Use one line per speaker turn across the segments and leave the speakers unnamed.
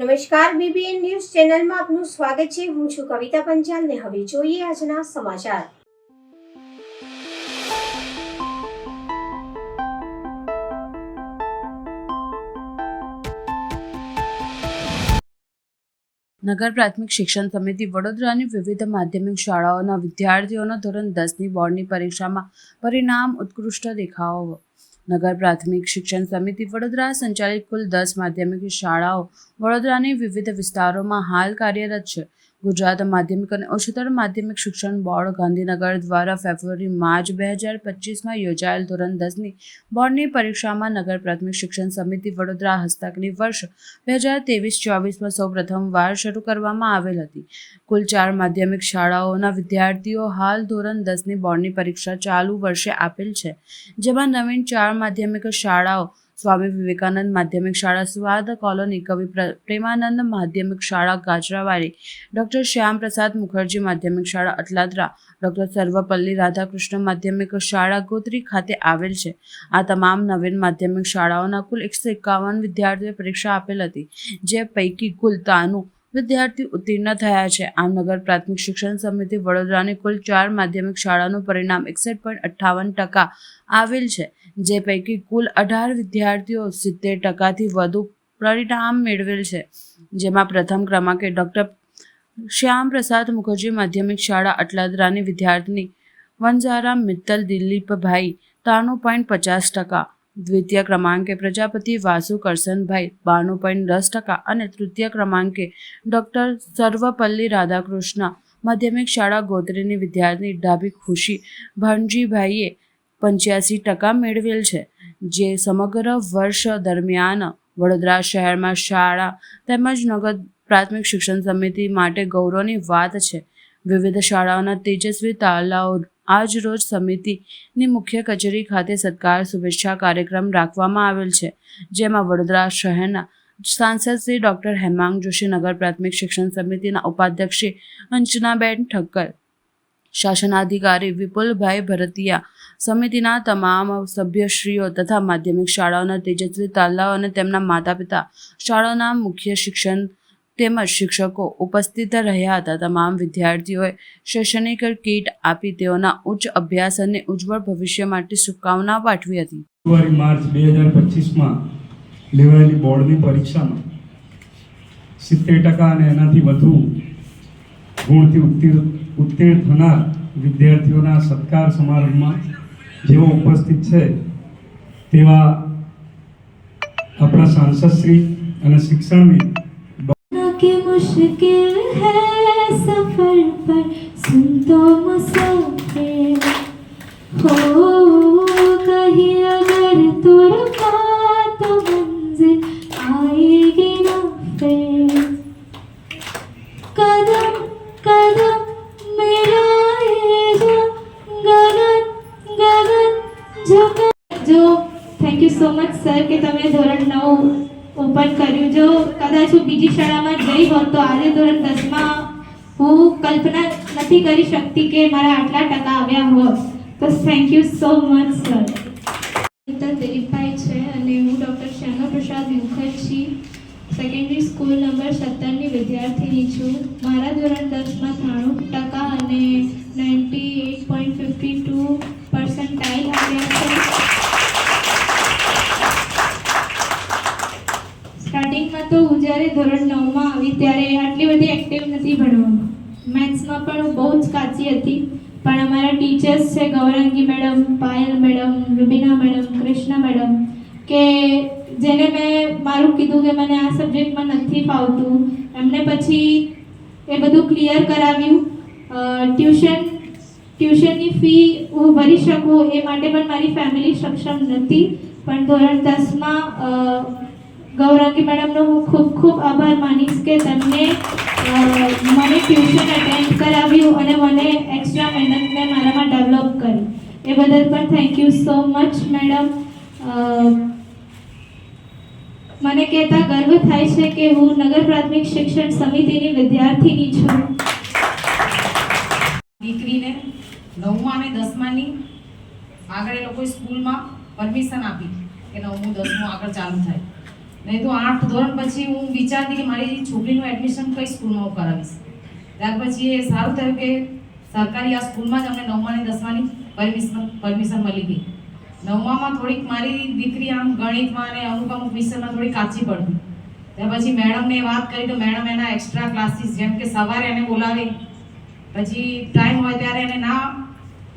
નમસ્કાર, BBN news ચેનલમાં આપનું સ્વાગત છે. હું છું કવિતા પંચાલ ને હવે જોઈએ આજના સમાચાર.
નગર પ્રાથમિક શિક્ષણ સમિતિ વડોદરાની વિવિધ માધ્યમિક શાળાઓના વિદ્યાર્થીઓના ધોરણ 10ની બોર્ડની પરીક્ષામાં પરિણામ ઉત્કૃષ્ટ દેખાવો. નગર પ્રાથમિક શિક્ષણ સમિતિ વડોદરા સંચાલિત કુલ 10 માધ્યમિક શાળાઓ વડોદરાની વિવિધ વિસ્તારોમાં હાલ કાર્યરત છે. ગુજરાત માધ્યમિક અને ઉચ્ચતર માધ્યમિક શિક્ષણ બોર્ડ ગાંધીનગર દ્વારા ફેબ્રુઆરી-માર્ચ 2025માં યોજાયેલ ધોરણ 10ની બોર્ડની પરીક્ષામાં નગર પ્રાથમિક શિક્ષણ સમિતિ વડોદરા હસ્તકની વર્ષ 2023-24માં સૌપ્રથમવાર શરૂ કરવામાં આવેલ હતી. કુલ 4 માધ્યમિક શાળાઓના વિદ્યાર્થીઓ હાલ ધોરણ 10ની બોર્ડની પરીક્ષા ચાલુ વર્ષે આપેલ છે, જેમાં નવીન 4 માધ્યમિક શાળાઓ સ્વામી વિવેકાનંદ માધ્યમિક શાળા સ્વાદ કોલોની, કવિ પ્રેમાનંદ માધ્યમિક શાળા ગાજરાવાડી, ડૉક્ટર શ્યામ પ્રસાદ મુખર્જી માધ્યમિક શાળા અટલાદરા, ડૉક્ટર સર્વપલ્લી રાધાકૃષ્ણ માધ્યમિક શાળા ગોત્રી ખાતે આવેલ છે. આ તમામ નવીન માધ્યમિક શાળાઓના કુલ 151 વિદ્યાર્થીઓએ પરીક્ષા આપેલ હતી, જે પૈકી કુલ 93 વિદ્યાર્થી ઉત્તીર્ણ થયા છે. આમ નગર પ્રાથમિક શિક્ષણ સમિતિ વડોદરાની કુલ 4 માધ્યમિક શાળાનું પરિણામ 61.58% આવેલ છે, જે પૈકી કુલ 18 વિદ્યાર્થીઓ 70%થી વધુ પરિણામ મેળવેલ છે, જેમાં પ્રથમ ક્રમાંકે ડૉક્ટર શ્યામ પ્રસાદ મુખર્જી માધ્યમિક શાળા અટલાદરાની વિદ્યાર્થીની વનઝારા મિત્તલ દિલીપભાઈ 93.50%, દ્વિતીય ક્રમાંકે પ્રજાપતિ વાસુ કરસનભાઈ 92.10% અને તૃતીય ક્રમાંકે ડૉક્ટર સર્વપલ્લી રાધાકૃષ્ણ માધ્યમિક શાળા ગોત્રીની વિદ્યાર્થીની ડાભી ખુશી ભણજીભાઈએ 85% મેળવેલ છે, જે સમગ્ર વર્ષ દરમિયાન વડોદરા શહેરમાં શાળા તેમજ નગર પ્રાથમિક શિક્ષણ સમિતિ માટે ગૌરવની વાત છે. વિવિધ શાળાઓના તેજસ્વી તાલાઓ આજ રોજ સમિતિની મુખ્ય કચેરી ખાતે સત્કાર શુભેચ્છા કાર્યક્રમ રાખવામાં આવેલ છે, જેમાં વડોદરા શહેરના સાંસદ શ્રી ડૉક્ટર હેમાંગ જોશી, નગર પ્રાથમિક શિક્ષણ સમિતિના ઉપાધ્યક્ષ શ્રી અંજનાબેન ઠક્કર, શાસનાધિકારી વિપુલભાઈ ભરતિયા, સમિતિના તમામ સભ્યશ્રીઓ તથા માધ્યમિક શાળાઓના તેજસ્વી તાલાઓ અને તેમના માતા પિતા, શાળાના મુખ્ય શિક્ષણ તેમજ શિક્ષકો ઉપસ્થિત રહ્યા હતા. તમામ વિદ્યાર્થીઓએ શૈક્ષણિક કીટ આપી તેઓના ઉચ્ચ અભ્યાસ અને ઉજ્જવળ ભવિષ્ય માટે શુભકામનાઓ પાઠવી હતી.
ફેબ્રુઆરી-માર્ચ 2025માં લેવાયેલી બોર્ડની પરીક્ષામાં 70% અને એનાથી વધુ ગુણથી ઉત્તીર્ણ થનાર વિદ્યાર્થીઓના સત્કાર સમારંભમાં જેઓ ઉપસ્થિત છે તેવા આપણા સાંસદશ્રી અને શિક્ષણવિદ
कि मुश्किल है सफर पर सुन तो मुसाफिर हो कहीं अगर तो रुका तो मंजिल आएगी ना फिर कदम कदम मिलाए गगन गगन जो thank you so much sir કે તમે ધોરણ 9 ઓપન કર્યું. જો કદાચ હું બીજી શાળામાં જઈ હોત તો આજે ધોરણ 10માં હું કલ્પના નથી કરી શકતી કે મારા આટલા ટકા આવ્યા હોત. તો thank you so much sir. Dilipbhai છે અને હું doctor Shyama Prasad Mukherjee secondary school number 17ની વિદ્યાર્થીની છું. મારા ધોરણ 10માં 93% અને 98.52% આવ્યા છે. સ્ટાર્ટિંગમાં તો હું જ્યારે ધોરણ 9માં આવી ત્યારે આટલી બધી એક્ટિવ નથી ભણવામાં. મેથ્સમાં પણ હું બહુ જ કાચી હતી, પણ અમારા ટીચર્સ છે Gaurangi madam, Payal madam, Rubina madam, Krishna madam, કે જેને મેં મારું કીધું કે મને આ સબ્જેક્ટમાં નથી ફાવતું, એમને પછી એ બધું ક્લિયર કરાવ્યું. ટ્યુશનની ફી હું ભરી શકું એ માટે પણ મારી ફેમિલી સક્ષમ નથી, પણ ધોરણ 10માં ગૌરાંગી મેડમનો હું ખૂબ ખૂબ આભાર માનીશ કે તમને મને ટ્યુશન અટેન્ડ કરાવ્યું અને મને એક્સ્ટ્રા મહેનતને મારામાં ડેવલપ કરી. એ બદલ પણ thank you so much madam. મને કહેતા ગર્વ થાય છે કે હું નગર પ્રાથમિક શિક્ષણ સમિતિની વિદ્યાર્થીની છું.
દીકરીને 9મા અને 10માની આગળ એ લોકોએ સ્કૂલમાં પરમિશન આપી કે 9મું 10મું આગળ ચાલુ થાય. નહીં તો 8 ધોરણ પછી હું વિચારતી કે મારી છોકરીનું એડમિશન કઈ સ્કૂલમાં હું કરાવીશ. ત્યાર પછી એ સારું થયું કે સરકારી આ સ્કૂલમાં જ અમને 9મા અને 10માની પરમિશન મળી ગઈ. 9મામાં થોડીક મારી દીકરી આમ ગણિતમાં અને અમુક વિષયમાં થોડી કાચી પડતી. ત્યાર પછી મેડમને વાત કરી તો મેડમ એના એક્સ્ટ્રા ક્લાસીસ, જેમ કે સવારે એને બોલાવે, પછી ટાઈમ હોય ત્યારે એને ના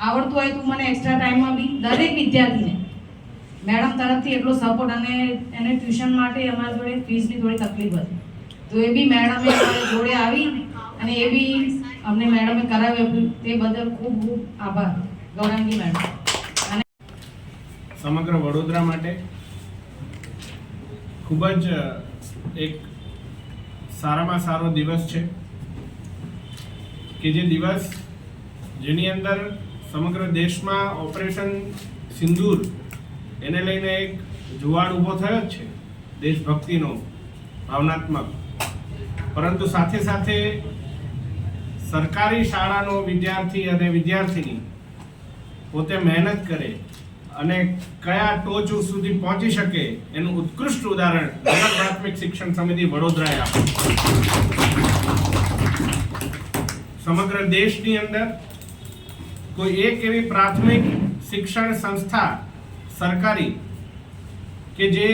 આવડતું હોય તો મને એક્સ્ટ્રા ટાઈમમાં બી દરેક વિદ્યાર્થીને મેડમ તરફથી એટલો સપોર્ટ, અને એને ટ્યુશન માટે અમારી જોડે ફીસની થોડી તકલીફ હતી તો એ બી મેડમે અમારી જોડે આવી અને એ બી અમને મેડમે કરાવ્યું. તે બદલ ખૂબ ખૂબ આભાર ગૌરાંગી મેડમ. અને
સમગ્ર વડોદરા માટે ખૂબ જ એક સારામાં સારો દિવસ છે કે જે દિવસ જેની અંદર સમગ્ર દેશમાં ઓપરેશન સિંદૂર એને લઈને એક જુવાળ ઊભો થયો જ છે, દેશભક્તિનો ભાવનાત્મક. પરંતુ સાથે સાથે સરકારી શાળાનો વિદ્યાર્થી અને વિદ્યાર્થીની પોતે મહેનત કરે અને કયા ટોચ સુધી પહોંચી શકે એનું ઉત્કૃષ્ટ ઉદાહરણ નગર પ્રાથમિક શિક્ષણ સમિતિ વડોદરાએ આપ્યું. સમગ્ર દેશની અંદર કોઈ એક એવી પ્રાથમિક શિક્ષણ સંસ્થા સરકારી કે જે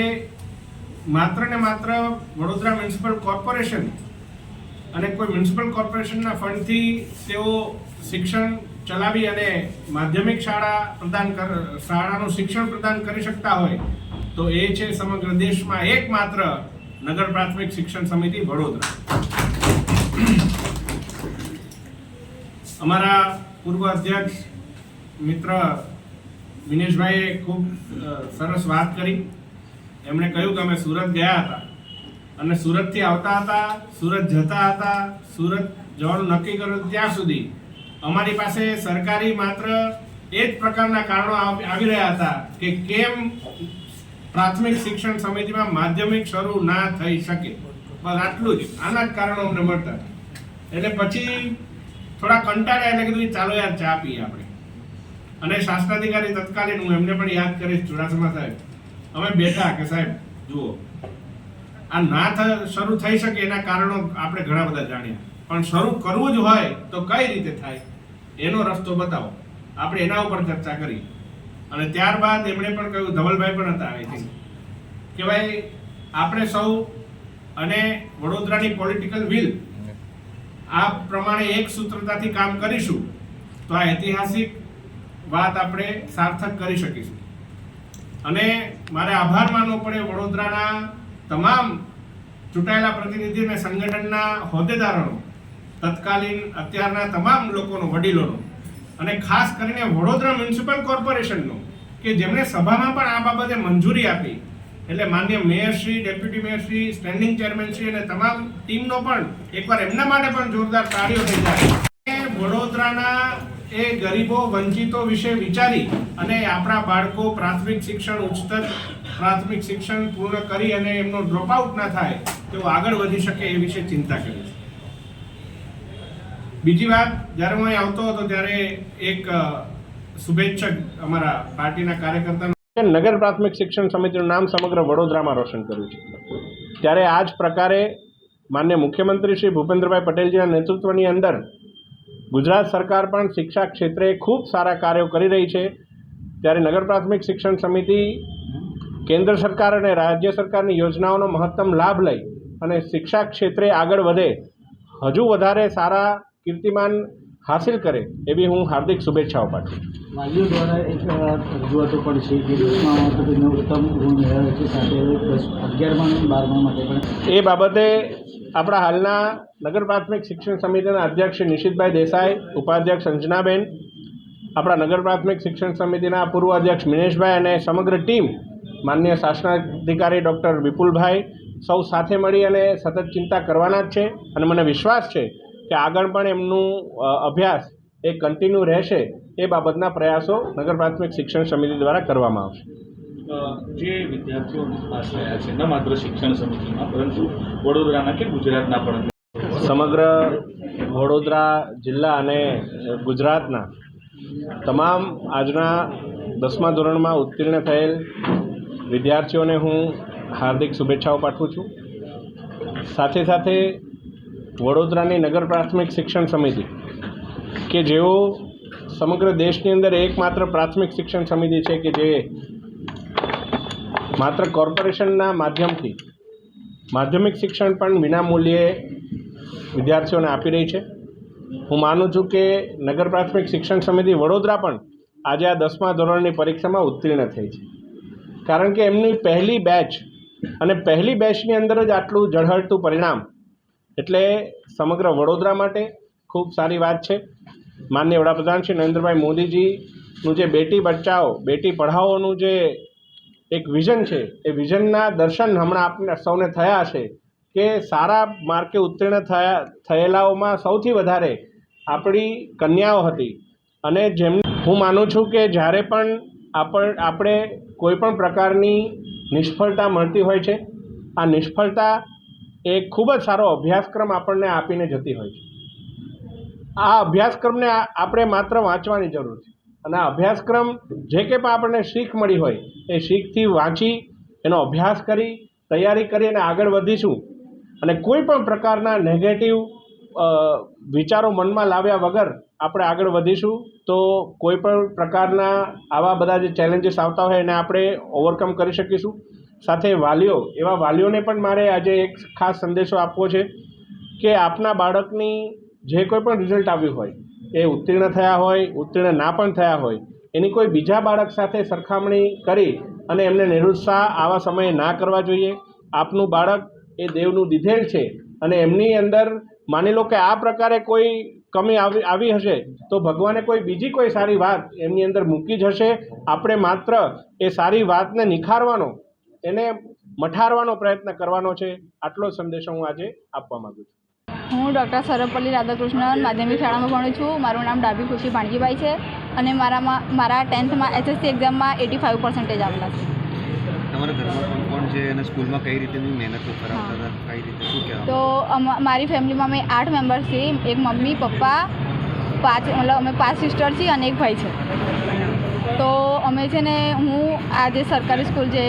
માત્ર ને માત્ર વડોદરા મ્યુનિસિપલ કોર્પોરેશન અને કોઈ મ્યુનિસિપલ કોર્પોરેશનના ફંડથી તેઓ શિક્ષણ ચલાવી અને માધ્યમિક શાળાનું શિક્ષણ પ્રદાન કરી શકતા હોય તો એ છે સમગ્ર દેશમાં એકમાત્ર નગર પ્રાથમિક શિક્ષણ સમિતિ વડોદરા. અમારા પૂર્વ અધ્યક્ષ મિત્ર વિનેશભાઈએ ખૂબ સરસ વાત કરી. એમણે કહ્યું કે અમે સુરત ગયા હતા અને સુરતથી આવતા હતા, સુરત જતા હતા, સુરત જવાનું નક્કી કર્યું ત્યાં સુધી અમારી પાસે સરકારી માત્ર એ જ પ્રકારના કારણો આવી રહ્યા હતા કે કેમ પ્રાથમિક શિક્ષણ સમિતિમાં માધ્યમિક શરૂ ના થઈ શકે. બસ આટલું જ, આના જ કારણો અમને મળતા. એટલે પછી થોડા કંટાળ્યા એટલે કીધું ચાલો યાર ચા પીએ આપણે. અને શાસનાધિકારી તત્કાલીન, હું એમને પણ યાદ કરીશ, ચુડાસમા સાહેબ, અમે બેઠા કે સાહેબ જુઓ આ ના શરૂ થઈ શકે એના કારણો આપણે ઘણા બધા જાણ્યા, પણ શરૂ કરવું જ હોય તો કઈ રીતે થાય એનો રસ્તો બતાવો. આપણે એના ઉપર ચર્ચા કરી અને ત્યારબાદ એમણે પણ કહ્યું, ધવલભાઈ પણ હતા આઈ થિંક, કે ભાઈ આપણે સૌ અને વડોદરાની પોલિટિકલ વિલ આ પ્રમાણે એક સૂત્રતાથી કામ કરીશું તો આ ઐતિહાસિક વાત આપણે સાર્થક કરી શકીશું. અને મારે આભાર માનવો પડે વડોદરાના તમામ ચૂંટાયેલા પ્રતિનિધિ અને સંગઠનના હોદ્દેદારોનો, તત્કાલીન અત્યારના તમામ લોકોનો, વડીલોનો, અને ખાસ કરીને વડોદરા મ્યુનિસિપલ કોર્પોરેશનનો કે જેમણે સભામાં પણ આ બાબતે મંજૂરી આપી. એટલે માન્ય મેયરશ્રી, ડેપ્યુટી મેયરશ્રી, સ્ટેન્ડિંગ ચેરમેનશ્રી અને તમામ ટીમનો પણ એકવાર એમના માટે પણ જોરદાર તાળીઓ થઈ જાય. વડોદરાના એ ગરીબો, વંચિતો વિશે વિચારી અને આપણા બાળકો પ્રાથમિક શિક્ષણ, ઉચ્ચતર પ્રાથમિક શિક્ષણ પૂર્ણ કરી અને એમનો ડ્રોપ આઉટ ના થાય, તેઓ આગળ વધી શકે એ વિશે ચિંતા કરી છે. બીજી વાત, જ્યારે હું અહીં આવતો હતો ત્યારે એક શુભેચ્છક અમારા પાર્ટીના કાર્યકર્તા નગર પ્રાથમિક શિક્ષણ સમિતિનું નામ સમગ્ર વડોદરામાં રોશન કર્યું છે. ત્યારે આ જ પ્રકારે માન્ય મુખ્યમંત્રી શ્રી ભૂપેન્દ્રભાઈ પટેલજીના નેતૃત્વની અંદર ગુજરાત સરકાર પણ શિક્ષા ક્ષેત્રે ખૂબ સારા કાર્યો કરી રહી છે. ત્યારે નગર પ્રાથમિક શિક્ષણ સમિતિ કેન્દ્ર સરકાર અને રાજ્ય સરકારની યોજનાઓનો મહત્તમ લાભ લઈ અને શિક્ષા ક્ષેત્રે આગળ વધે, હજુ વધારે સારા કીર્તિમાન હાસિલ કરે એવી હું હાર્દિક શુભેચ્છાઓ પાઠવું.
વાલીઓ દ્વારા એક રજૂઆતો પણ છે કે 10મા ધોરણમાં ઉત્તમ ગુણ મેળવે છે, સાથે 11મા અને 12મા માટે પણ.
એ બાબતે આપણા હાલના નગર પ્રાથમિક શિક્ષણ સમિતિના અધ્યક્ષ શ્રી નિશિતભાઈ દેસાઈ, ઉપાધ્યક્ષ અંજનાબેન, આપણા નગર પ્રાથમિક શિક્ષણ સમિતિના પૂર્વ અધ્યક્ષ મિનેશભાઈ અને સમગ્ર ટીમ, માનનીય શાસનાધિકારી ડૉક્ટર વિપુલભાઈ, સૌ સાથે મળી અને સતત ચિંતા કરવાના જ છે. અને મને વિશ્વાસ છે કે આગળ પણ એમનું અભ્યાસ એ કન્ટિન્યુ રહેશે. એ બાબતના પ્રયાસો નગર પ્રાથમિક શિક્ષણ સમિતિ દ્વારા કરવામાં આવશે.
જે વિદ્યાર્થીઓ પાસ થયા છે ન માત્ર શિક્ષણ સમિતિમાં પરંતુ વડોદરાના કે ગુજરાતના પણ,
સમગ્ર વડોદરા જિલ્લા અને ગુજરાતના તમામ આજના 10મા ધોરણમાં ઉત્તીર્ણ થયેલ વિદ્યાર્થીઓને હું હાર્દિક શુભેચ્છાઓ પાઠવું છું. સાથે સાથે વડોદરાની નગર પ્રાથમિક શિક્ષણ સમિતિ કે જેઓ સમગ્ર દેશની અંદર એકમાત્ર પ્રાથમિક શિક્ષણ સમિતિ છે કે જે માત્ર કોર્પોરેશનના માધ્યમથી માધ્યમિક શિક્ષણ પણ વિનામૂલ્યે વિદ્યાર્થીઓને આપી રહી છે. હું માનું છું કે નગર પ્રાથમિક શિક્ષણ સમિતિ વડોદરા પણ આજે આ 10મા ધોરણની પરીક્ષામાં ઉત્તીર્ણ થઈ છે, કારણ કે એમની પહેલી બેચ અને પહેલી બેચની અંદર જ આટલું ઝળહળતું પરિણામ એટલે સમગ્ર વડોદરા માટે ખૂબ સારી વાત છે. માનનીય વડાપ્રધાન શ્રી નરેન્દ્રભાઈ મોદીજીનું જે બેટી બચાવો બેટી પઢાઓનું જે એક વિઝન છે એ વિઝનના દર્શન હમણાં આપણે સૌને થયા હશે કે સારા માર્કે ઉત્તીર્ણ થયેલાઓમાં સૌથી વધારે આપણી કન્યાઓ હતી. અને હું માનું છું કે જ્યારે પણ આપણે કોઈ પણ પ્રકારની નિષ્ફળતા મળતી હોય છે, આ નિષ્ફળતા એ ખૂબ જ સારો અભ્યાસક્રમ આપણને આપીને જતી હોય છે. આ અભ્યાસક્રમને આપણે માત્ર વાંચવાની જરૂર છે અને આ અભ્યાસક્રમ જે કંઈ પણ આપણને શીખ મળી હોય એ શીખથી વાંચી એનો અભ્યાસ કરી તૈયારી કરી અને આગળ વધીશું. અને કોઈ પણ પ્રકારના નેગેટિવ વિચારો મનમાં લાવ્યા વગર આપણે આગળ વધીશું તો કોઈ પણ પ્રકારના આવા બધા જે ચેલેન્જીસ આવતા હોય એને આપણે ઓવરકમ કરી શકીશું. સાથે એવા વાલીઓને પણ મારે આજે એક ખાસ સંદેશો આપવો છે કે આપના બાળકની જે કોઈ પણ રિઝલ્ટ આવ્યું હોય એ ઉત્તીર્ણ થયા હોય, ઉત્તીર્ણ ના પણ થયા હોય, એની કોઈ બીજા બાળક સાથે સરખામણી કરી અને એમને નિરુત્સાહ આવા સમયે ના કરવા જોઈએ. આપનું બાળક એ દેવનું દીધેલ છે અને એમની અંદર માની લો કે આ પ્રકારે કોઈ કમી આવી હશે તો ભગવાને કોઈ બીજી કોઈ સારી વાત એમની અંદર મૂકી જ હશે. આપણે માત્ર એ સારી વાતને નિખારવાનો, એને મઠારવાનો પ્રયત્ન કરવાનો છે. આટલો સંદેશો હું આજે આપવા માગું છું.
હું ડૉક્ટર સર્વપલ્લી રાધાકૃષ્ણન માધ્યમિક શાળામાં ભણું છું. મારું નામ ડાભી ખુશી ભાણજીભાઈ છે અને મારા 10થમાં SSC એક્ઝામમાં 85% આવેલા છે.
તમારા ઘરમાં કોણ કોણ છે અને સ્કૂલમાં કઈ રીતેની મહેનત કરાવતા હતા, કઈ રીતે શું કહેવાય?
તો મારી ફેમિલીમાં અમે 8 મેમ્બર્સ છીએ. એક મમ્મી, પપ્પા, 5 અમે 5 સિસ્ટર છીએ અને એક ભાઈ છે. તો અમે છે ને હું આ જે સરકારી સ્કૂલ જે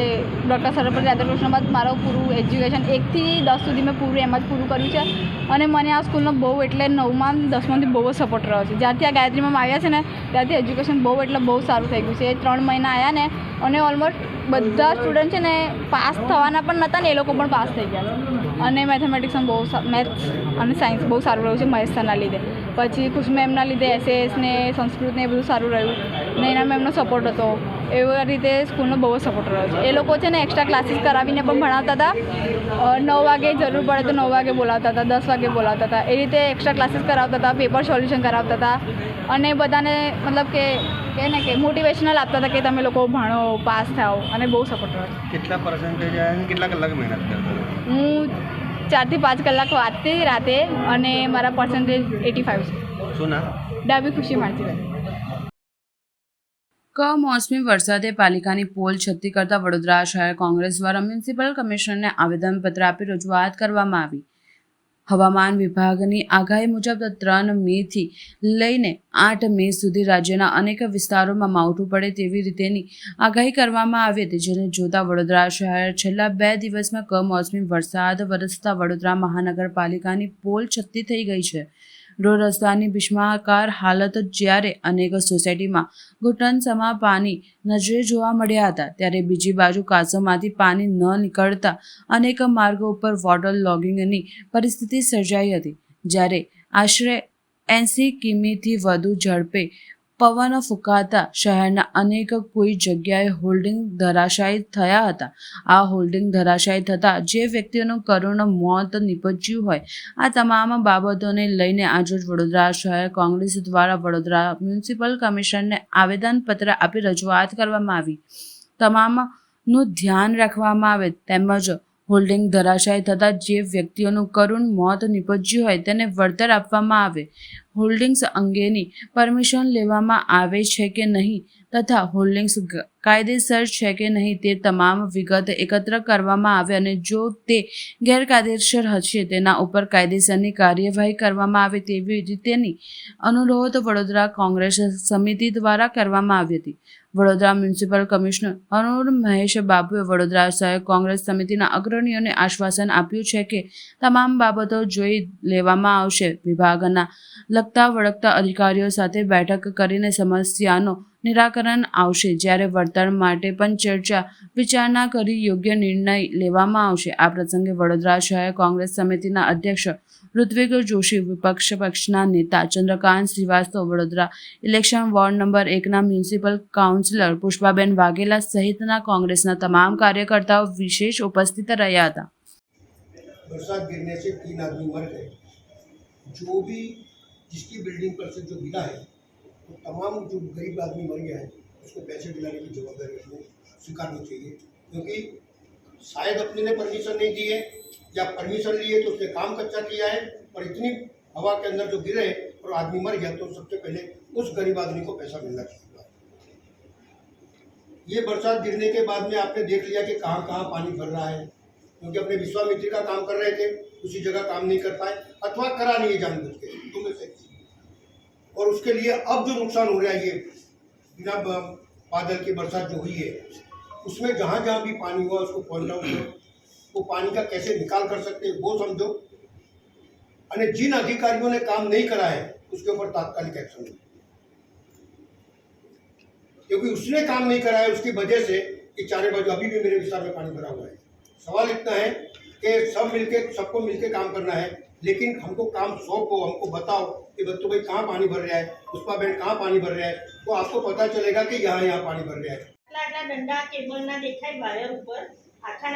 ડૉક્ટર સર્વપલ્લી રાધાકૃષ્ણમાં મારું પૂરું એજ્યુકેશન 1 થી 10 સુધી મેં પૂરું એમ જ પૂરું કર્યું છે. અને મને આ સ્કૂલનો બહુ એટલે 9માં 10માંથી બહુ જ સપોર્ટ રહ્યો છે. જ્યારથી આ ગાયત્રીમાં આવ્યા છે ને ત્યારથી એજ્યુકેશન બહુ એટલે બહુ સારું થઈ ગયું છે. 3 મહિના આવ્યા ને અને ઓલમોસ્ટ બધા સ્ટુડન્ટ છે ને પાસ થવાના પણ નહોતા ને એ લોકો પણ પાસ થઈ ગયા છે. અને મેથેમેટિક્સમાં મેથ્સ અને સાયન્સ બહુ સારું રહ્યું છે મહેશ સરના લીધે. પછી ખુશ મેમના લીધે SS ને સંસ્કૃત ને એ બધું સારું રહ્યું ને એના મેમનો સપોર્ટ હતો. એવી રીતે સ્કૂલનો બહુ જ સપોર્ટ રહ્યો છે. એ લોકો છે ને એક્સ્ટ્રા ક્લાસીસ કરાવીને પણ ભણાવતા હતા. 9 વાગે જરૂર પડે તો 9 વાગે બોલાવતા હતા, 10 વાગે બોલાવતા હતા. એ રીતે એક્સ્ટ્રા ક્લાસીસ કરાવતા હતા, પેપર સોલ્યુશન કરાવતા હતા અને બધાને મતલબ કે મોટિવેશનલ આપતા હતા કે તમે લોકો ભણો, પાસ થાઓ અને બહુ સપોર્ટ રહ્યો.
કેટલા પર્સન્ટેજ આવ્યા અને કેટલા કલાક મહેનત કરતા હતા?
હું 4 થી 5 કલાક વાંચતી રાતે અને મારા પર્સન્ટેજ 85 છે.
શું નામ?
ડાભી ખુશી ભાણજીભાઈ.
કમોસમી વરસાદે પાલિકાની પોલ છતી કરતા વડોદરા શહેર કોંગ્રેસ દ્વારા મ્યુનિસિપલ કમિશનરને આવેદનપત્ર આપી રજૂઆત કરવામાં આવી. હવામાન વિભાગની આગાહી મુજબ 3 મેથી લઈને 8 મે સુધી રાજ્યના અનેક વિસ્તારોમાં માવઠું પડે તેવી રીતેની આગાહી કરવામાં આવી હતી, જેને જોતા વડોદરા શહેર છેલ્લા 2 દિવસમાં કમોસમી વરસાદ વરસતા વડોદરા મહાનગરપાલિકાની પોલ છતી થઈ ગઈ છે. રોડ રસ્તાની બિસ્મારકાર હાલત. જ્યારે અનેક સોસાયટીમાં ઘૂંટણસમા પાણી નજરે જોવા મળ્યા હતા, ત્યારે બીજી બાજુ કાચોમાંથી પાણી ન નીકળતા અનેક માર્ગો ઉપર વોટર લોગિંગની પરિસ્થિતિ સર્જાઈ હતી. જ્યારે આશરે 80 કિમીથી વધુ ઝડપે પવન ફૂંકાતા શહેરના અનેક કોઈ જગ્યાએ હોલ્ડિંગ ધરાશાયી થયા હતા. આ હોલ્ડિંગ ધરાશાયી થતાં જે વ્યક્તિઓનું કરુણ મોત નીપજ્યું હોય, આ તમામ બાબતોને લઈને આજરોજ વડોદરા શહેર કોંગ્રેસ દ્વારા વડોદરા મ્યુનિસિપલ કમિશનરને આવેદનપત્ર આપી રજૂઆત કરવામાં આવી. તમામનું ધ્યાન રાખવામાં આવે તેમજ હોલ્ડિંગ ધરાશાયી થતાં જે વ્યક્તિઓનું કરુણ મોત નીપજ્યું હોય તેને વળતર આપવામાં આવે. હોલ્ડિંગ્સ અંગેની પરમિશન લેવામાં આવે છે કે નહીં તથા હોલ્ડિંગ્સ કાયદેસર છે કે નહીં તે તમામ વિગત એકત્ર કરવામાં આવે અને જો તે ગેરકાયદેસર હશે તેના ઉપર કાયદેસરની કાર્યવાહી કરવામાં આવે તેવી રીતેની અનુરોધ વડોદરા કોંગ્રેસ સમિતિ દ્વારા કરવામાં આવી હતી. વડોદરા મ્યુનિસિપલ કમિશનર અરુણ મહેશ બાબુએ વડોદરા શહેર કોંગ્રેસ સમિતિના અગ્રણીઓને આશ્વાસન આપ્યું છે કે તમામ બાબતો જોઈ લેવામાં આવશે. વિભાગના લગતા વળગતા અધિકારીઓ સાથે બેઠક કરીને સમસ્યાનો નિરાકરણ આવશે, જ્યારે વળતર માટે પણ ચર્ચા વિચારણા કરી યોગ્ય નિર્ણય લેવામાં આવશે. આ પ્રસંગે વડોદરા શહેર કોંગ્રેસ સમિતિના અધ્યક્ષ ઋત્વિક જોશી, વિપક્ષ પક્ષના નેતા Chandrakant Shrivastava, Vadodara election ward number 1ના મ્યુનિસિપલ કાઉન્સિલર પુષ્પાબેન વાઘેલા સહિતના કોંગ્રેસના તમામ કાર્યકર્તાઓ વિશેષ ઉપસ્થિત રહ્યા હતા.
बरसात गिरने से 3 आदमी मर गए. जो भी जिसकी बिल्डिंग पर से जो गिरा है तो तमाम जो गरीब आदमी मर गया है उसको पैसे दिलाने की जवाबदारी उसने स्वीकारनी चाहिए, क्योंकि शायद अपने ने परमिशन नहीं दी है या परमिशन लिए तो उसने काम कच्चा किया है और इतनी हवा के अंदर जो गिरे और आदमी मर गया तो सबसे पहले उस गरीब आदमी को पैसा मिलना चाहिए. ये बरसात गिरने के बाद में आपने देख लिया कि कहाँ कहाँ पानी भर रहा है, क्योंकि अपने विश्वामित्री का काम कर रहे थे उसी जगह काम नहीं कर पाए अथवा करा नहीं है जानबूझ के, तुम में से. और उसके लिए अब जो नुकसान हो रहा है ये बिना बादल की बरसात जो हुई है उसमें जहाँ जहाँ भी पानी हुआ उसको पॉइंट आउट करो, वो पानी का कैसे निकाल कर सकते हैं वो समझो, और जिन अधिकारियों ने काम नहीं करा है उसके ऊपर तात्कालिक एक्शन लो, क्योंकि उसने काम नहीं करा है उसकी वजह से कि चारे बाजू अभी भी मेरे विस्तार में पानी भरा हुआ है. सवाल इतना है कि सबको मिलके काम करना है, लेकिन हमको काम सौंपो, हमको बताओ कि बच्चों भाई कहाँ पानी भर रहा है, पुष्पा बहन कहाँ पानी भर रहा है, तो आपको पता चलेगा कि यहाँ यहाँ पानी भर रहा है.
આટલા ડંડા કેબલના દેખાય વાયર ઉપર આખા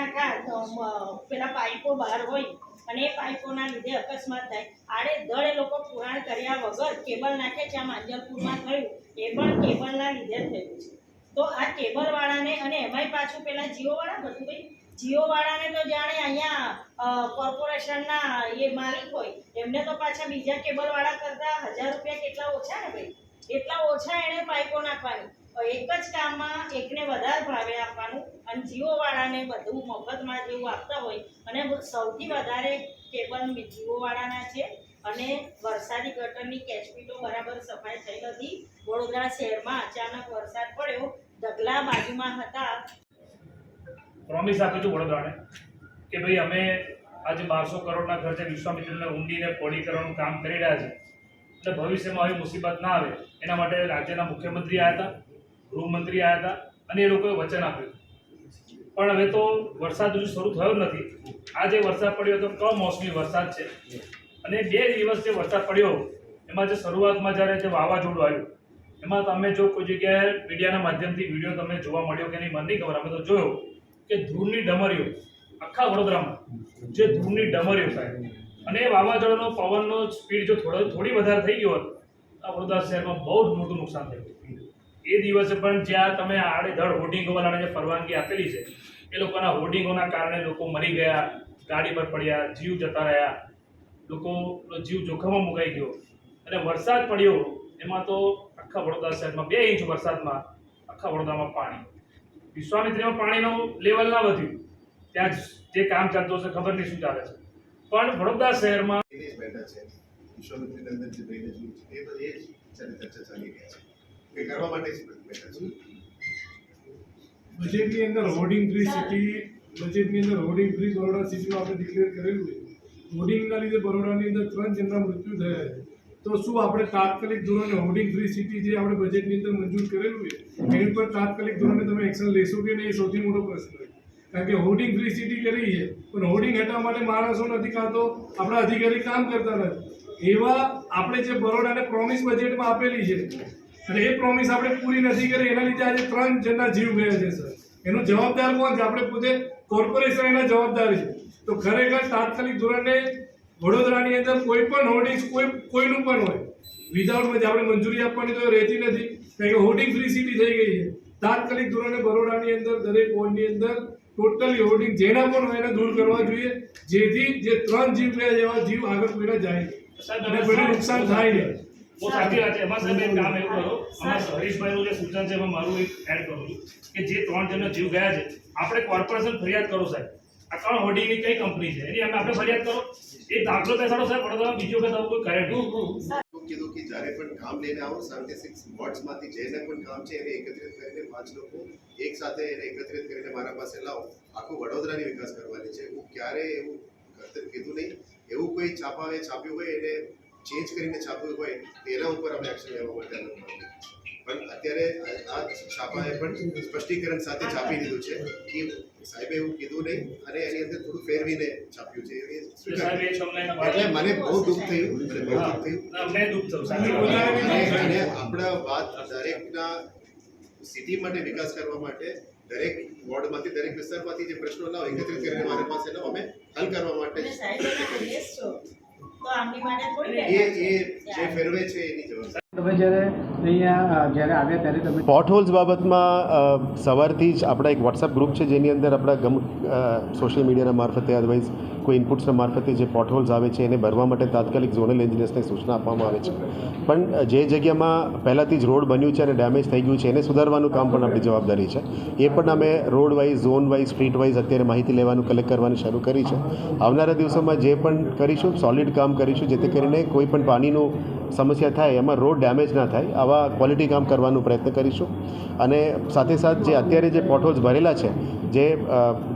પેલા પાઇપો બહાર હોય અને એ પાઇપોના લીધે અકસ્માત થાય. આડે ધડ એ લોકો પુરાણ કર્યા વગર કેબલ નાખે છે. આ માંજલપુરમાં થયું એ પણ કેબલના લીધે થયું છે. તો આ કેબલવાળાને અને એમાંય પાછું પેલા જીઓવાળા બધું ભાઈ જીઓવાળાને તો જાણે અહીંયા કોર્પોરેશનના એ માલિક હોય એમને તો પાછા બીજા કેબલવાળા કરતાં 1000 રૂપિયા કેટલા ઓછા ને ભાઈ, એટલા ઓછા એણે પાઇપો નાખવાની. એક જ કામમાં એકને વધારે ભાવે આપવાનું અને જીઓવાળાને બધું મફતમાં જેવું આપતા હોય. અને સૌથી વધારે કેબલ જીઓવાળાના છે. અને વરસાદી ગટરની કેચપીટો બરાબર સફાઈ થઈ નથી. વડોદરા શહેરમાં અચાનક વરસાદ પડ્યો, ઢગલા બાજુમાં હતા.
પ્રોમિસ આપ્યું હતું વડોદરાને કે ભાઈ અમે આજે 1200 કરોડના ખર્ચે વિશ્વામિત્રને ઊંડીને પોળી કરવાનું કામ કરી રહ્યા છે, એટલે ભવિષ્યમાં આવી મુસીબત ના આવે એના માટે રાજ્યના મુખ્યમંત્રી આવ્યા હતા, ગૃહમંત્રી આવ્યા હતા અને એ લોકોએ વચન આપ્યું. પણ હવે તો વરસાદ હજુ શરૂ થયો નથી. આ જે વરસાદ પડ્યો તો કમોસમી વરસાદ છે અને 2 દિવસ જે વરસાદ પડ્યો એમાં જે શરૂઆતમાં જ્યારે જે વાવાઝોડું આવ્યું એમાં તમે જો કોઈ જગ્યાએ મીડિયાના માધ્યમથી વિડીયો તમને જોવા મળ્યો કે નહીં મને નહીં ખબર, અમે તો જોયો કે ધૂળની ડમરીઓ આખા વડોદરામાં જે ધૂળની ડમરીઓ થાય અને એ વાવાઝોડાનો પવનનો સ્પીડ જો થોડી વધારે થઈ ગયો હોત આ વડોદરા શહેરમાં બહુ જ મોટું નુકસાન થયું. એ દિવસે પણ જ્યાં તમે આડેધડ હોર્ડિંગોવાળાને જે પરવાનગી આપેલી છે એ લોકોના હોર્ડિંગોના કારણે લોકો મરી ગયા, ગાડી પર પડ્યા, જીવ જતા રહ્યા, લોકોનો જીવ જોખમમાં મુકાઈ ગયો. અને વરસાદ પડ્યો એમાં તો આખા વડોદરા શહેરમાં 2 ઇંચ વરસાદમાં આખા વડોદરામાં પાણી. વિશ્વામિત્રીમાં પાણીનું લેવલ ના વધ્યું, ત્યાં જે કામ ચાલતું હશે ખબર નહીં શું ચાલે છે, પણ વડોદરા શહેરમાં
બેઠા છે વિશ્વામિત્રીની અંદર જે ડ્રેનેજ છે એ બધી ચર્ચા ચાલી રહી છે એ કરવા માટે જ બેઠા છે.
બજેટની અંદર હોર્ડિંગ ફ્રી બરોડા સિટીમાં આપણે ડિક્લેર કરેલું છે. હોર્ડિંગના લીધે બરોડાની અંદર 3 જણના મૃત્યુ થયા છે. તો શું આપણે તાત્કાલિક ધોરણે હોર્ડિંગ ફ્રી સિટી જે આપણે બજેટની અંદર મંજૂર કરેલું છે એની પર તાત્કાલિક ધોરણે તમે એક્શન લેશો કે નહીં, એ સૌથી મોટો પ્રશ્ન છે. કારણ કે હોર્ડિંગ ફ્રી સિટી કરી છે પણ હોર્ડિંગ હટાવવા માટે માણસો નથી, કાં તો આપણા અધિકારી કામ કરતા નથી. એવા આપણે જે બરોડાને પ્રોમિસ બજેટમાં આપેલી છે અને એ પ્રોમિસ આપણે પૂરી નથી કરી, એના લીધે આજે 3 જણના જીવ ગયા છે. સર, એનો જવાબદાર કોણ છે? આપણે પોતે કોર્પોરેશન એના જવાબદાર છે. તો ખરેખર તાત્કાલિક ધોરણે વડોદરાની અંદર કોઈ પણ હોર્ડિંગ્સ કોઈનું પણ હોય વિધાઉટ આપણે મંજૂરી આપવાની તો રહેતી નથી, કારણ કે હોર્ડિંગ ફ્રી સિટી થઈ ગઈ છે. તાત્કાલિક ધોરણે બરોડાની અંદર દરેક વોર્ડની અંદર ટોટલી હોર્ડિંગ જેના પણ હોય એને દૂર કરવા જોઈએ, જેથી જે 3 જીવ ગયા જેવા જીવ આગળ કોઈના જાય અને કોઈ નુકસાન થાય નહીં.
હું સાચી વાત છે. એમાં સાહેબ એક કામ એવું કરો, અમારા હરીશભાઈનું જે સૂચન છે એમાં મારું એક એડ કરું છું કે જે 3 જણનો જીવ ગયા છે આપણે કોર્પોરેશન ફરિયાદ કરો સાહેબ. આ 3 હોર્ડિંગની કઈ કંપની છે એની આપણે ફરિયાદ કરો. એ દાખલો બેસાડો સાહેબ, વડોદરામાં બીજું વખત આવું કોઈ કરે નહીં.
કીધું કે જ્યારે પણ કામ લઈને આવો 76 વોર્ડ્સમાંથી જેને પણ કામ છે એને એકત્રિત કરીને 5 લોકો એક સાથે એને એકત્રિત કરીને મારા પાસે લાવો. આખું વડોદરાની વિકાસ કરવાની છે. હું ક્યારેય એવું કીધું નહીં. એવું કોઈ છાપ્યું હોય એને ચેન્જ કરીને છાપ્યું હોય તો એના ઉપર અમે એક્શન લેવા માટે પણ અત્યારે આ છાપાએ પણ સ્પષ્ટીકરણ સાથે છાપી દીધું છે કે સાહેબે એવું કીધું નહીં અને એની અંદર થોડું ફેરવીને છાપ્યું છે. એટલે મને બહુ દુઃખ થયું અને આપણા વાત દરેકના સિટી માટે વિકાસ કરવા માટે દરેક વોર્ડમાંથી દરેક વિસ્તારમાંથી જે પ્રશ્નો લાવો એકત્રિત કરીને મારી પાસે લાવો અમે હલ કરવા માટે જે ફેરવે છે એની જવાબદારી.
તમે જ્યારે આવ્યા ત્યારે તમે
પોટ હોલ્સ બાબતમાં સવારથી જ આપણા એક વોટ્સઅપ ગ્રુપ છે જેની અંદર આપણા સોશિયલ મીડિયાના મારફતે અદરવાઇઝ કોઈ ઇનપુટ્સના મારફતે જે પોટ હોલ્સ આવે છે એને ભરવા માટે તાત્કાલિક ઝોનલ એન્જિનિયર્સને સૂચના આપવામાં આવે છે. પણ જે જગ્યામાં પહેલાંથી જ રોડ બન્યું છે અને ડેમેજ થઈ ગયું છે એને સુધારવાનું કામ પણ આપણી જવાબદારી છે. એ પણ અમે road wise zone wise street wise અત્યારે માહિતી લેવાનું કલેક્ટ કરવાનું શરૂ કરી છે. આવનારા દિવસોમાં જે પણ કરીશું સોલિડ કામ કરીશું જેથી કરીને કોઈ પણ પાણીનું સમસ્યા થાય એમાં રોડ ડેમેજ ના થાય આવા ક્વોલિટી કામ કરવાનો પ્રયત્ન કરીશું. અને સાથે સાથ જે અત્યારે જે પોટહોલ્સ ભરેલા છે જે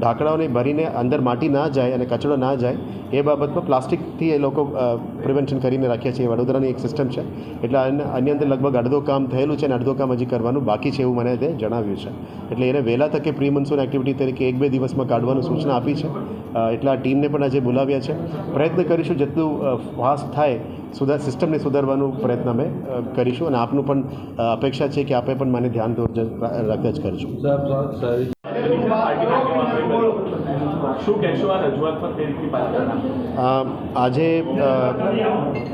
ઢાંકણાઓને ભરીને અંદર માટી ના જાય અને કચરો ના જાય એ બાબતમાં પ્લાસ્ટિકથી એ લોકો પ્રિવેન્શન કરીને રાખ્યા છે. એ વડોદરાની એક સિસ્ટમ છે. એટલે આની અંદર લગભગ અડધો કામ થયેલું છે અને અડધો કામ હજી કરવાનું બાકી છે એવું મને તે જણાવ્યું છે. એટલે એને વહેલા તકે પ્રી મોન્સૂન એક્ટિવિટી તરીકે 1-2 દિવસમાં કાઢવાની સૂચના આપી છે. એટલે આ ટીમને પણ આજે બોલાવ્યા છે. પ્રયત્ન કરીશું જેટલું ફાસ્ટ થાય સિસ્ટમને સુધારવાનું પ્રયત્ન અમે કરીશું અને આપનું પણ અપેક્ષા છે કે આપે પણ મને ધ્યાન રાખતા જ કરજો.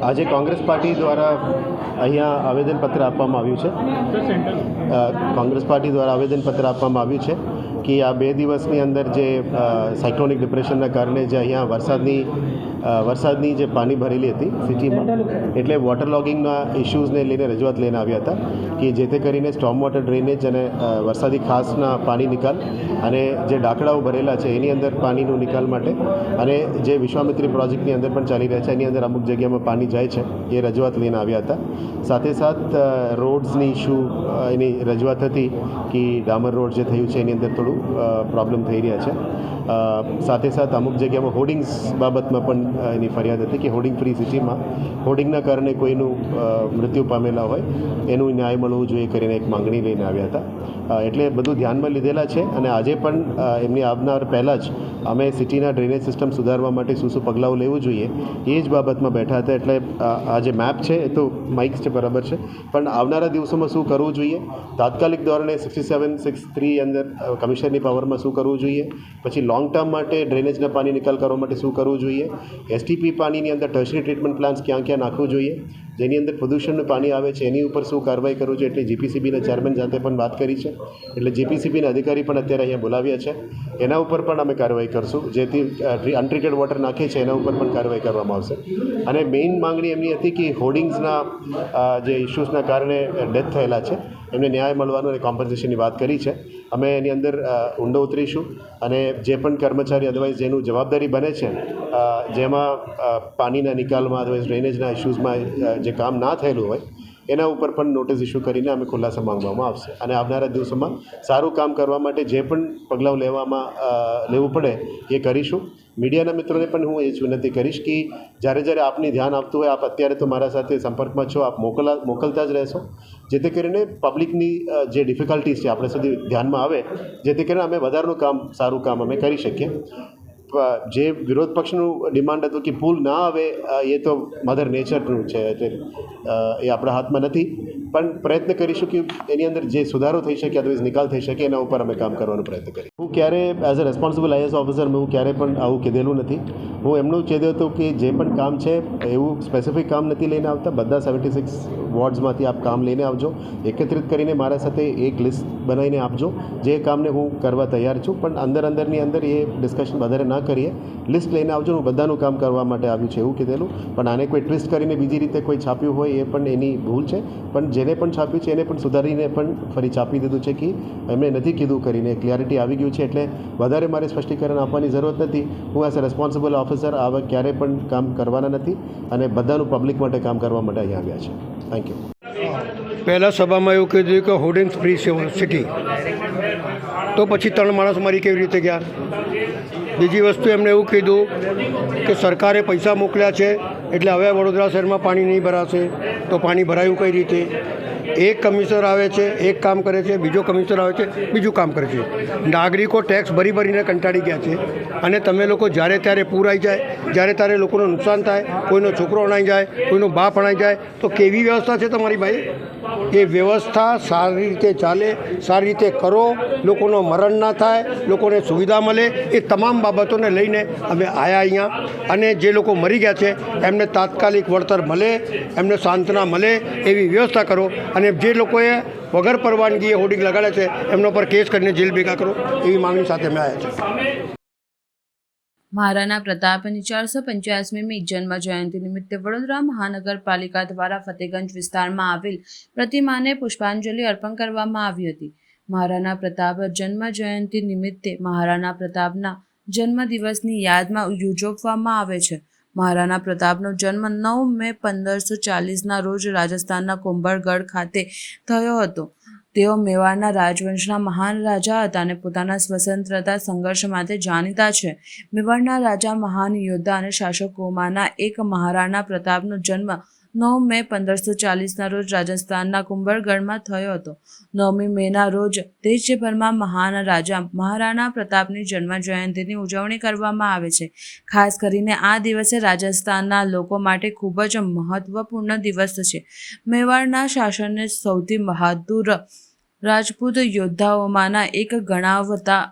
આજે કોંગ્રેસ પાર્ટી દ્વારા અહીંયા આવેદનપત્ર આપવામાં આવ્યું છે. કોંગ્રેસ પાર્ટી દ્વારા આવેદનપત્ર આપવામાં આવ્યું છે કે આ 2 દિવસની અંદર જે સાયક્લોનિક ડિપ્રેશનના કારણે જે અહીંયા વરસાદની જે પાણી ભરેલી હતી સિટીમાં એટલે વોટર લોગિંગના ઇસ્યુઝને લઈને રજૂઆત લઈને આવ્યા હતા કે જેથી કરીને સ્ટોર્મ વોટર ડ્રેનેજ અને વરસાદી ખાસના પાણી નિકાલ અને જે ડાકડાઓ ભરેલા છે એની અંદર પાણીનો નિકાલ માટે અને જે વિશ્વામિત્રી પ્રોજેક્ટની અંદર પણ ચાલી રહ્યા છે એની અંદર અમુક જગ્યામાં પાણી જાય છે એ રજૂઆત લઈને આવ્યા હતા. સાથે સાથ રોડ્સની ઇસ્યુ એની રજૂઆત હતી કે ડામર રોડ જે થયું છે એની અંદર થોડું પ્રોબ્લેમ થઈ રહ્યા છે. સાથે સાથ અમુક જગ્યામાં હોર્ડિંગ્સ બાબતમાં પણ એની ફરિયાદ હતી કે હોર્ડિંગ ફ્રી સિટીમાં હોર્ડિંગના કારણે કોઈનું મૃત્યુ પામેલા હોય એનું ન્યાય મળવું જોઈએ કરીને એક માંગણી લઈને આવ્યા હતા. એટલે બધું ધ્યાનમાં લીધેલા છે અને આજે પણ એમની આવનાર પહેલાં જ અમે સિટીના ડ્રેનેજ સિસ્ટમ સુધારવા માટે શું પગલાઓ લેવું જોઈએ એ જ બાબતમાં બેઠા હતા. એટલે આ જે મેપ છે એ તો માઇક્સ છે બરાબર છે પણ આવનારા દિવસોમાં શું કરવું જોઈએ તાત્કાલિક ધોરણે 6763 અંદર કમિશનરની પાવરમાં શું કરવું જોઈએ પછી લોંગ ટર્મ માટે ડ્રેનેજના પાણી નિકાલ કરવા માટે શું કરવું જોઈએ એસટીપી પાણીની અંદર ટર્શરી ટ્રીટમેન્ટ પ્લાન્ટ્સ ક્યાં ક્યાં નાખવું જોઈએ જેની અંદર પ્રદૂષણનું પાણી આવે છે એની ઉપર શું કાર્યવાહી કરવું જોઈએ. એટલે જીપીસીબીના ચેરમેન સાથે પણ વાત કરી છે. એટલે જીપીસીબીના અધિકારી પણ અત્યારે અહીંયા બોલાવ્યા છે. એના ઉપર પણ અમે કાર્યવાહી કરશું. જેથી અનટ્રીટેડ વોટર નાખે છે એના ઉપર પણ કાર્યવાહી કરવામાં આવશે. અને મેઇન માંગણી એમની હતી કે હોર્ડિંગ્સના જે ઇસ્યુઝના કારણે ડેથ થયેલા છે એમને ન્યાય મળવાનો અને કોમ્પન્સેશનની વાત કરી છે. અમે એની અંદર ઊંડો ઉતરીશું અને જે પણ કર્મચારી અદરવાઇઝ જેનું જવાબદારી બને છે જેમાં પાણીના નિકાલમાં અદરવાઇઝ ડ્રેનેજના ઇસ્યુઝમાં જે કામ ના થયેલું હોય એના ઉપર પણ નોટિસ ઇસ્યુ કરીને અમે ખુલાસા માંગવામાં આવશે. અને આવનારા દિવસોમાં સારું કામ કરવા માટે જે પણ પગલાં લેવું પડે એ કરીશું. મીડિયાના મિત્રોને પણ હું એ જ વિનંતી કરીશ કે જ્યારે આપની ધ્યાન આપતું હોય આપ અત્યારે તો મારા સાથે સંપર્કમાં છો આપ મોકલતા જ રહેશો જેથી કરીને પબ્લિકની જે ડિફિકલ્ટીઝ છે આપણે સુધી ધ્યાનમાં આવે જેથી કરીને અમે વધારાનું કામ સારું કામ અમે કરી શકીએ. જે વિરોધ પક્ષનું ડિમાન્ડ હતું કે પુલ ના આવે એ તો મધર નેચરનું છે એટલે એ આપણા હાથમાં નથી પણ પ્રયત્ન કરીશું કે એની અંદર જે સુધારો થઈ શકે અદરવાઇઝ નિકાલ થઈ શકે એના ઉપર અમે કામ કરવાનો પ્રયત્ન કરીએ. હું ક્યારે as a responsible IAS officer હું ક્યારેય પણ આવું કીધેલું નથી. હું એમનું કીધું હતું કે જે પણ કામ છે એવું સ્પેસિફિક કામ નથી લઈને આવતા બધા 76 વોર્ડ્સમાંથી આપ કામ લઈને આવજો એકત્રિત કરીને મારા સાથે એક લિસ્ટ બનાવીને આપજો જે કામને હું કરવા તૈયાર છું પણ અંદરની અંદર એ ડિસ્કશન વધારે ના કરીએ, લિસ્ટ લઈને આવજો, હું બધાનું કામ કરવા માટે આવ્યું છે એવું કીધેલું. પણ આને કોઈ ટ્વિસ્ટ કરીને બીજી રીતે કોઈ છાપ્યું હોય એ પણ એની ભૂલ છે. પણ જેને પણ છાપ્યું છે એને પણ સુધારીને પણ ફરી છાપી દીધું છે કે એમણે નથી કીધું કરીને ક્લિયરિટી આવી ગયું છે. એટલે વધારે મારે સ્પષ્ટીકરણ આપવાની જરૂરત નથી. હું એઝ અ રેસ્પોન્સિબલ ઓફિસર આવા ક્યારેય પણ કામ કરવાના નથી અને બધાનું પબ્લિક માટે કામ કરવા માટે અહીંયા આવ્યા છે. Thank you.
પહેલાં સભામાં એવું કીધું કે હોર્ડિંગ ફ્રી સિટી, તો પછી 3 માણસ મરી કેવી રીતે ગયા? બીજી વસ્તુ એમણે એવું કીધું કે સરકારે પૈસા મોકલ્યા છે એટલે હવે વડોદરા શહેરમાં પાણી નહીં ભરાશે. તો પાણી ભરાયું કઈ રીતે? એક કમિશનર આવે છે, એક કામ કરે છે, બીજો કમિશનર આવે છે, બીજું કામ કરે છે. નાગરિકો ટેક્સ ભરીને કંટાળી ગયા છે અને તમે લોકો જ્યારે ત્યારે પૂર આવી જાય, જ્યારે ત્યારે લોકોનું નુકસાન થાય, કોઈનો છોકરો અણાઈ જાય, કોઈનો બાપ અણાઈ જાય, તો કેવી વ્યવસ્થા છે તમારી ભાઈ? એ વ્યવસ્થા સારી રીતે ચાલે, સારી રીતે કરો, લોકોનો મરણ ના થાય, લોકોને સુવિધા મળે, એ તમામ બાબતોને લઈને અમે આવ્યા અહીંયા. અને જે લોકો મરી ગયા છે એમને તાત્કાલિક વળતર મળે, એમને સાંત્વના મળે એવી વ્યવસ્થા કરો. અને જે લોકોએ વગર પરવાનગીએ હોર્ડિંગ લગાડ્યા છે એમના પર કેસ કરીને જેલ ભેગા કરો એવી માંગણી સાથે અમે આવ્યા છે.
મહારાણા પ્રતાપની 485મી જન્મ જયંતિ નિમિત્તે વડોદરા મહાનગરપાલિકા દ્વારા ફતેગંજ વિસ્તારમાં આવેલ પ્રતિમાને પુષ્પાંજલિ અર્પણ કરવામાં આવી હતી. મહારાણા પ્રતાપ જન્મ જયંતિ નિમિત્તે મહારાણા પ્રતાપના જન્મદિવસની યાદમાં યોજવામાં આવે છે. મહારાણા પ્રતાપનો જન્મ 9 મે 1540ના રોજ રાજસ્થાનના કુંભરગઢ ખાતે થયો હતો. તેઓ મેવાડના રાજવંશના મહાન રાજા હતા અને પોતાના સ્વતંત્રતા સંઘર્ષ માટે જાણીતા છે. મેવાડના રાજા, મહાન યોદ્ધા અને શાસકોમાંના એક મહારાણા પ્રતાપનો જન્મ 9 મે 1540ના રોજ રાજસ્થાનના કુંભરગઢમાં થયો હતો. 9મી મેના રોજ દેશભરમાં મહાન રાજા મહારાણા પ્રતાપની જન્મ જયંતિની ઉજવણી કરવામાં આવે છે. ખાસ કરીને આ દિવસે રાજસ્થાનના લોકો માટે ખૂબ જ મહત્વપૂર્ણ દિવસ છે. મેવાડના શાસનને સૌથી બહાદુર રાજપૂત યોદ્ધાઓમાંના એક ગણાવતા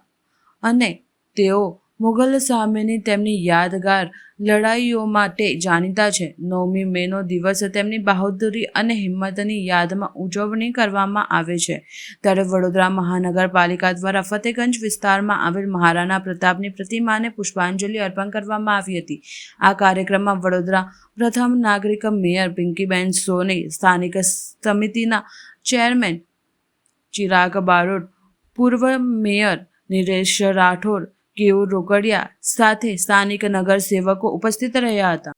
અને તેઓ મુગલ સામેની તેમની યાદગાર લડાઈઓ માટે જાણીતા છે. 9મી મેનો દિવસ તેમની બહાદુરી અને હિંમતની યાદમાં ઉજવણી કરવામાં આવે છે. ત્યારે વડોદરા મહાનગરપાલિકા દ્વારા ફતેગંજ વિસ્તારમાં આવેલ મહારાણા પ્રતાપની પ્રતિમાને પુષ્પાંજલિ અર્પણ કરવામાં આવી હતી. આ કાર્યક્રમમાં વડોદરા પ્રથમ નાગરિક મેયર પિંકીબેન સોની, સ્થાનિક સમિતિના ચેરમેન ચિરાગ બારોટ, પૂર્વ મેયર નિરેશ રાઠોડ, કેયુર રોકડિયા સાથે સ્થાનિક નગરસેવકો ઉપસ્થિત રહ્યા હતા.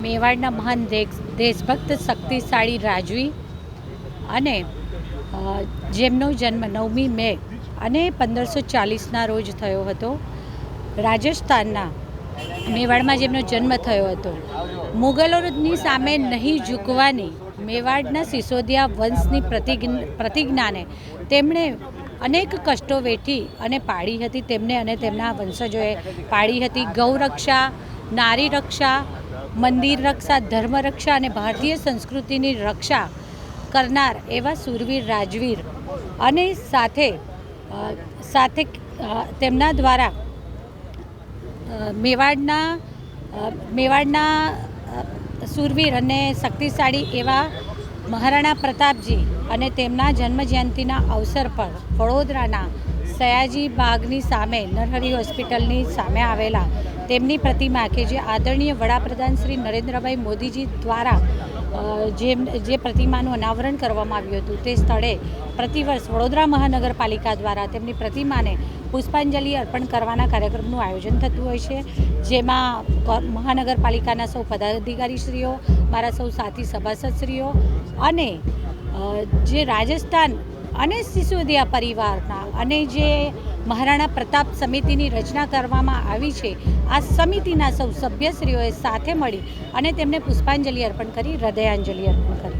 મેવાડના મહાન દેશભક્ત શક્તિશાળી રાજવી અને જેમનો જન્મ 9મી મે અને 1540ના રોજ થયો હતો. રાજસ્થાનના મેવાડમાં જેમનો જન્મ થયો હતો. મુગલોની સામે નહીં ઝૂકવાની મેવાડના સિસોદિયા વંશની પ્રતિજ્ઞાને તેમણે અનેક કષ્ટો વેઠી અને પાડી હતી. તેમને અને તેમના વંશજોએ પાડી હતી. ગૌરક્ષા, નારી રક્ષા, મંદિર રક્ષા, ધર્મ રક્ષા અને ભારતીય સંસ્કૃતિની રક્ષા કરનાર એવા સુરવીર રાજવીર અને સાથે તેમના દ્વારા મેવાડના સુરવીર અને શક્તિશાળી એવા મહારાણા પ્રતાપજી અને તેમના જન્મજયંતિના અવસર પર વડોદરાના સયાજી બાગની સામે નરહરી હોસ્પિટલની સામે આવેલા તેમની પ્રતિમા કે જે આદરણીય વડાપ્રધાન શ્રી નરેન્દ્રભાઈ મોદીજી દ્વારા જે પ્રતિમાનું અનાવરણ કરવામાં આવ્યું હતું તે સ્થળે પ્રતિવર્ષ વડોદરા મહાનગરપાલિકા દ્વારા તેમની પ્રતિમાને પુષ્પાંજલિ અર્પણ કરવાના કાર્યક્રમનું આયોજન થતું હોય છે. જેમાં મહાનગરપાલિકાના સૌ પદાધિકારીશ્રીઓ, મારા સૌ સાથી સભાસદશ્રીઓ અને જે રાજસ્થાન અને સિસોદિયા પરિવારના અને જે મહારાણા પ્રતાપ સમિતિની રચના કરવામાં આવી છે, આ સમિતિના સૌ સભ્યશ્રીઓએ સાથે મળી અને તેમને પુષ્પાંજલિ અર્પણ કરી, હૃદયાંજલિ અર્પણ કરી.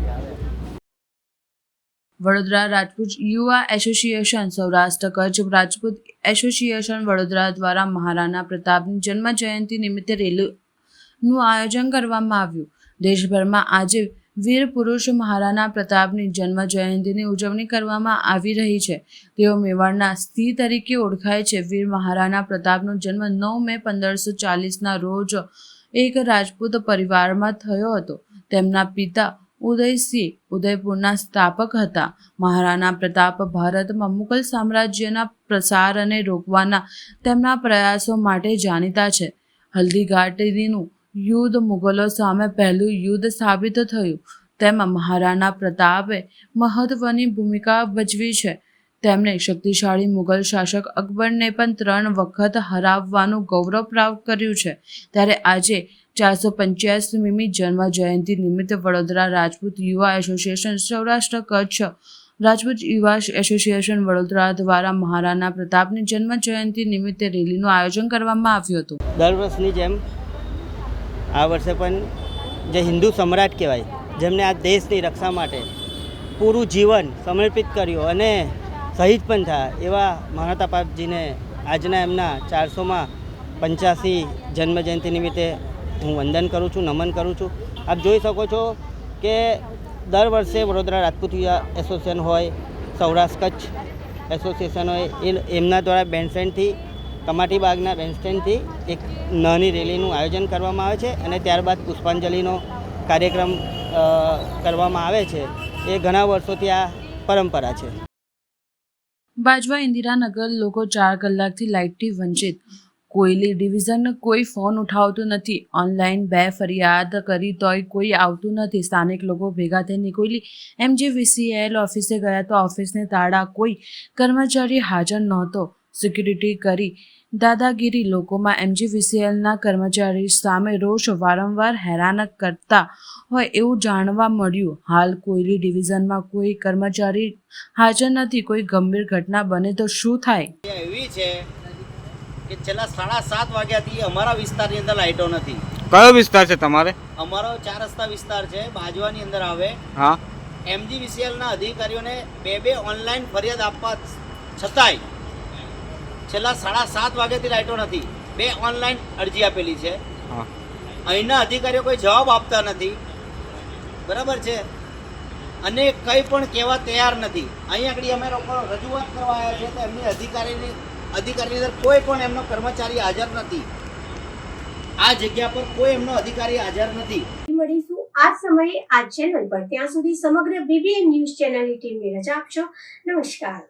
વડોદરા રાજપૂત યુવા એસોસિએશન, સૌરાષ્ટ્ર કચ્છ રાજપૂત એસોસિએશન વડોદરા દ્વારા મહારાણા પ્રતાપની જન્મ જયંતિ નિમિત્તે રેલીનું આયોજન કરવામાં આવ્યું. દેશભરમાં આજે વીર પુરુષ મહારાણા પ્રતાપની જન્મ જયંતિની ઉજવણી કરવામાં આવી રહી છે. તેઓ મેવાડના સિંહ તરીકે ઓળખાય છે. વીર મહારાણા પ્રતાપનો જન્મ 9 મે 1540ના રોજ એક રાજપૂત પરિવારમાં થયો હતો. તેમના પિતા ઉદયસિંહ ઉદયપુરના સ્થાપક હતા. મહારાણા પ્રતાપ ભારતમાં મુગલ સામ્રાજ્યના પ્રસારને રોકવાના તેમના પ્રયાસો માટે જાણીતા છે. હલ્દીઘાટીનું યુદ્ધ મુગલો સામે પહેલું યુદ્ધ સાબિત થયું. તેમાં મહારાણા પ્રતાપે મહત્વની ભૂમિકા ભજવી છે. તેમણે શક્તિશાળી મુગલ શાસક અકબરને પણ 3 વખત હરાવવાનું ગૌરવ પ્રાપ્ત કર્યું છે. ત્યારે આજે 485મી જન્મ જયંતિ નિમિત્તે વડોદરા રાજપૂત યુવા એસોસિએશન, સૌરાષ્ટ્ર કચ્છ રાજપૂત યુવા એસોસિએશન વડોદરા દ્વારા મહારાણા પ્રતાપની જન્મ જયંતિ નિમિત્તે રેલીનું આયોજન કરવામાં આવ્યું હતું.
દર વર્ષની જેમ આ વર્ષે પણ જે હિન્દુ સમ્રાટ કહેવાય, જેમને આ દેશની રક્ષા માટે પૂરું જીવન સમર્પિત કર્યું અને શહીદ પણ થયા, એવા મહારાણા પ્રતાપજીને આજના એમના 485 જન્મજયંતિ નિમિત્તે હું વંદન કરું છું, નમન કરું છું. આપ જોઈ શકો છો કે દર વર્ષે વડોદરા રાજપૂત યુવા એસોસિએશન હોય, સૌરાષ્ટ્ર કચ્છ એસોસિએશન હોય, એમના દ્વારા બેન્ડસ્ટેન્ડથી કમાટીબાગના બેન્ડસ્ટેન્ડથી એક નાની રેલીનું આયોજન કરવામાં આવે છે અને ત્યારબાદ પુષ્પાંજલિનો કાર્યક્રમ કરવામાં આવે છે. એ ઘણા વર્ષોથી આ પરંપરા છે.
બાજવા ઇન્દિરાનગર લોકો 4 કલાકથી લાઇટથી વંચિત. કોયલી ડિવિઝન કોઈ ફોન ઉઠાવતું નથી. ઓનલાઈન 2 ફરિયાદ કરી તોય કોઈ આવતું નથી. સ્થાનિક લોકો ભેગા થઈને કોયલી MGVCL ઓફિસે ગયા તો ઓફિસને તાળા, કોઈ કર્મચારી હાજર નહોતો. સિક્યુરિટી કરી દાદાગીરી. લોકોમાં MGVCLના કર્મચારી સામે રોષ વારંવાર હેરાન કરતા હોય એવું જાણવા મળ્યું. હાલ કોયલી ડિવિઝનમાં કોઈ કર્મચારી હાજર નથી. કોઈ ગંભીર ઘટના બને તો શું થાય?
એવી છે કે છેલ્લા 7:30 વાગ્યાથી અમારા વિસ્તારની અંદર લાઇટો નથી.
કયો વિસ્તાર છે તમારે?
અમારો 4 રસ્તા વિસ્તાર છે, બાજવાની અંદર આવે.
હા.
MGVCLના અધિકારીઓને 2 ઓનલાઈન ફરિયાદ આપવા છતાંય છેલ્લા 7:30 વાગ્યાથી લાઇટો નથી. 2 ઓનલાઈન અરજી આપેલી છે. અહીંના અધિકારીઓ કોઈ જવાબ આપતા નથી. બરાબર છે. અને કંઈ પણ કહેવા તૈયાર નથી. અહીં આગળ અમે લોકો રજૂઆત કરવા આવ્યા છે તો એમની અધિકારીની અંદર કોઈ પણ એમનો કર્મચારી હાજર નથી. આ જગ્યા પર કોઈ એમનો અધિકારી હાજર નથી.
મળીશું આ સમયે આ ચેનલ પર. ત્યાં સુધી સમગ્ર BBN ન્યૂઝ ચેનલની ટીમને રજા આપશો. નમસ્કાર.